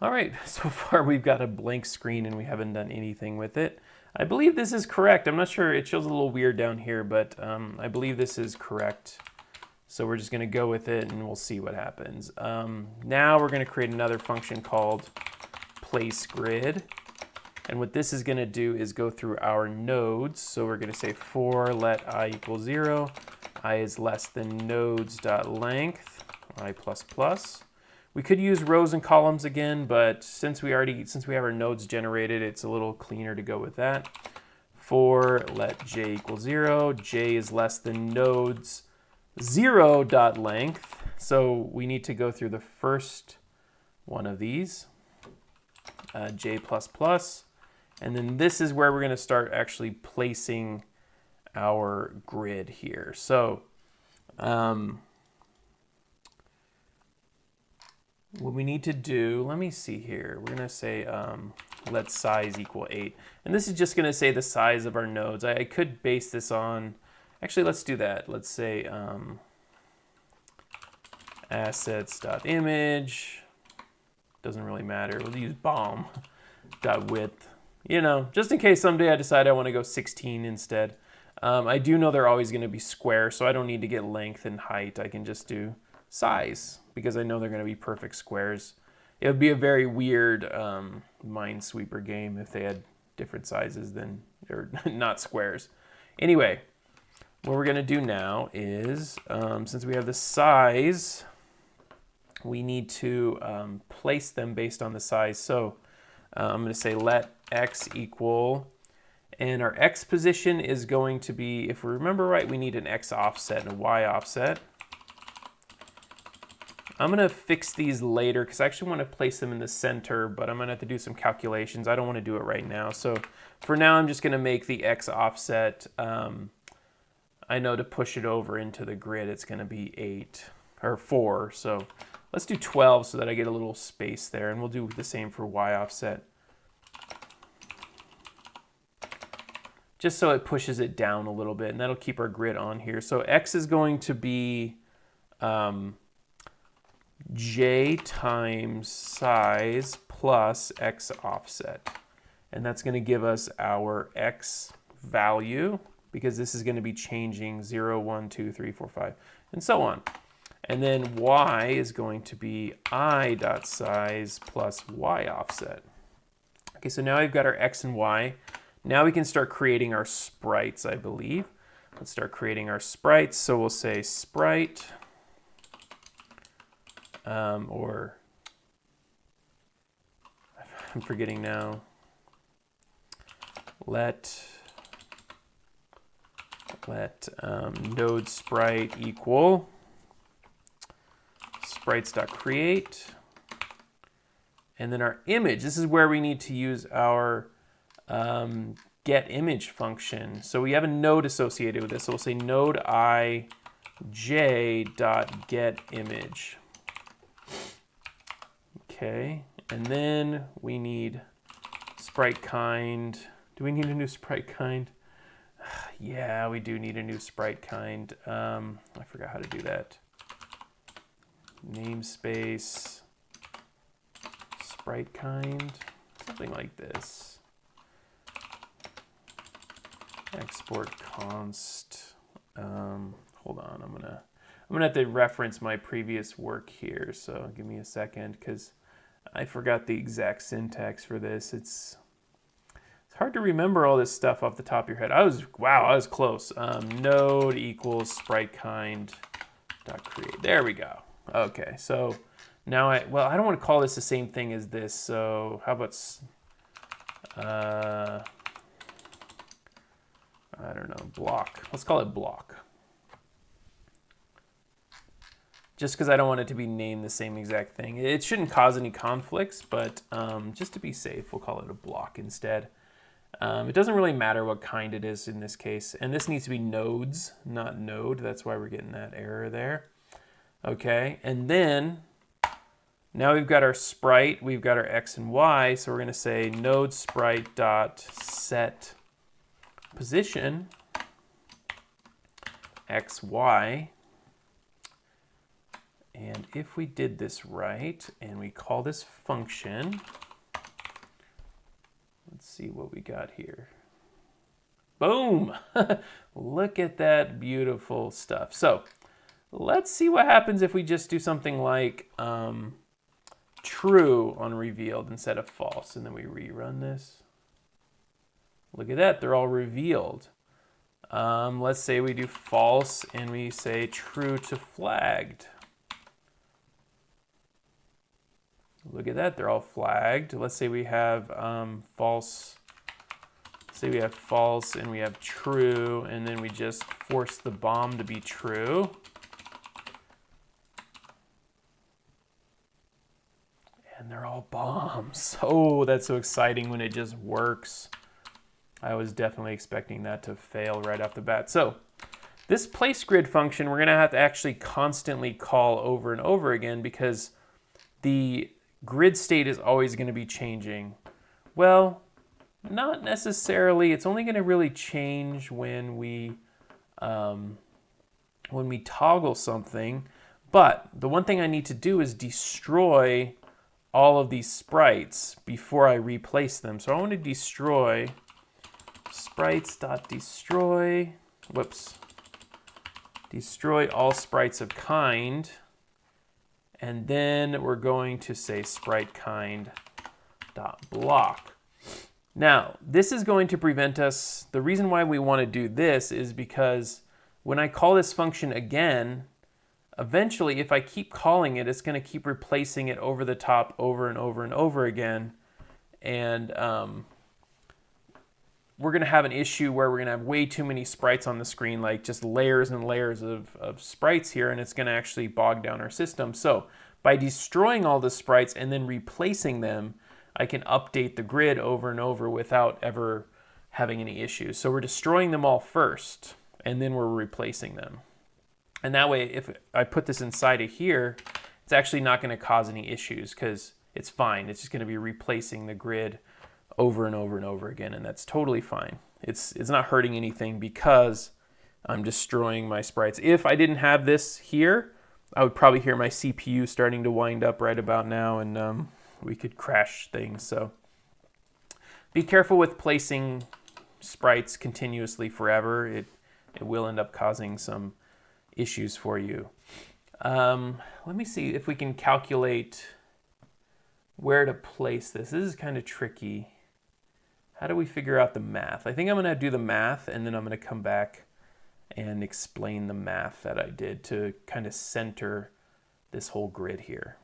All right, so far we've got a blank screen and we haven't done anything with it. I believe this is correct. I'm not sure, it shows a little weird down here, but I believe this is correct. So we're just gonna go with it and we'll see what happens. Now we're gonna create another function called placeGrid. And what this is gonna do is go through our nodes. So we're gonna say for let I equal 0, I is less than nodes.length, I plus plus. We could use rows and columns again, but since we have our nodes generated, it's a little cleaner to go with that. For let j equal 0, j is less than nodes 0.length. So we need to go through the first one of these, j plus plus. And then this is where we're going to start actually placing our grid here. So what we need to do, let me see here. We're going to say let size equal 8. And this is just going to say the size of our nodes. I could base this on, actually, let's do that. Let's say assets.image. Doesn't really matter. We'll use bomb.width. You know, just in case someday I decide I want to go 16 instead. I do know they're always going to be square, so I don't need to get length and height. I can just do size because I know they're going to be perfect squares. It would be a very weird Minesweeper game if they had different sizes than, or not squares. Anyway, what we're going to do now is, since we have the size, we need to place them based on the size. So I'm going to say let x equal, and our x position is going to be, if we remember right, we need an x offset and a y offset. I'm going to fix these later because I actually want to place them in the center, but I'm going to have to do some calculations. I don't want to do it right now. So for now, I'm just going to make the x offset. I know to push it over into the grid, it's going to be 8 or 4. So let's do 12 so that I get a little space there, and we'll do the same for y offset. Just so it pushes it down a little bit, and that'll keep our grid on here. So x is going to be j times size plus x offset. And that's going to give us our x value, because this is going to be changing 0, 1, 2, 3, 4, 5, and so on. And then y is going to be I.size plus y offset. Okay, so now we've got our x and y. Now we can start creating our sprites, I believe. Let's start creating our sprites. So we'll say sprite, or I'm forgetting now. Let node sprite equal sprites.create. And then our image, this is where we need to use our get image function. So we have a node associated with this. So we'll say node I j.get image. Okay, and then we need sprite kind. Do we need a new sprite kind? Yeah, we do need a new sprite kind. I forgot how to do that. Namespace sprite kind, something like this. Export const. Hold on, I'm gonna have to reference my previous work here. So give me a second, because I forgot the exact syntax for this. It's hard to remember all this stuff off the top of your head. I was close. Node equals sprite kind dot create. There we go. Okay, so now I don't want to call this the same thing as this. So how about I don't know, block. Let's call it block. Just because I don't want it to be named the same exact thing. It shouldn't cause any conflicts, but just to be safe, we'll call it a block instead. It doesn't really matter what kind it is in this case. And this needs to be nodes, not node. That's why we're getting that error there. Okay, and then now we've got our sprite, we've got our x and y, so we're going to say node sprite dot set position x, y, And if we did this right, and we call this function, let's see what we got here. Boom! Look at that beautiful stuff. So let's see what happens if we just do something like true on revealed instead of false, and then we rerun this. Look at that, they're all revealed. Let's say we do false and we say true to flagged. Look at that, they're all flagged. Let's say we have false. Say we have false and we have true, and then we just force the bomb to be true. And they're all bombs. Oh, that's so exciting when it just works. I was definitely expecting that to fail right off the bat. So this place grid function, we're gonna have to actually constantly call over and over again because the grid state is always gonna be changing. Well, not necessarily. It's only gonna really change when we toggle something. But the one thing I need to do is destroy all of these sprites before I replace them. So I want to destroy sprites.destroy, destroy all sprites of kind, and then we're going to say sprite kind.block. Now, this is going to prevent us, the reason why we want to do this is because when I call this function again, eventually, if I keep calling it, it's going to keep replacing it over the top over and over and over again. And we're going to have an issue where we're going to have way too many sprites on the screen, like just layers and layers of sprites here, and it's going to actually bog down our system. So by destroying all the sprites and then replacing them, I can update the grid over and over without ever having any issues. So we're destroying them all first, and then we're replacing them. And that way, if I put this inside of here, it's actually not going to cause any issues because it's fine. It's just going to be replacing the grid over and over and over again, and that's totally fine. It's not hurting anything because I'm destroying my sprites. If I didn't have this here, I would probably hear my CPU starting to wind up right about now, and we could crash things. So be careful with placing sprites continuously forever. It will end up causing some issues for you. Let me see if we can calculate where to place this. This is kind of tricky. How do we figure out the math? I think I'm going to do the math, and then I'm going to come back and explain the math that I did to kind of center this whole grid here.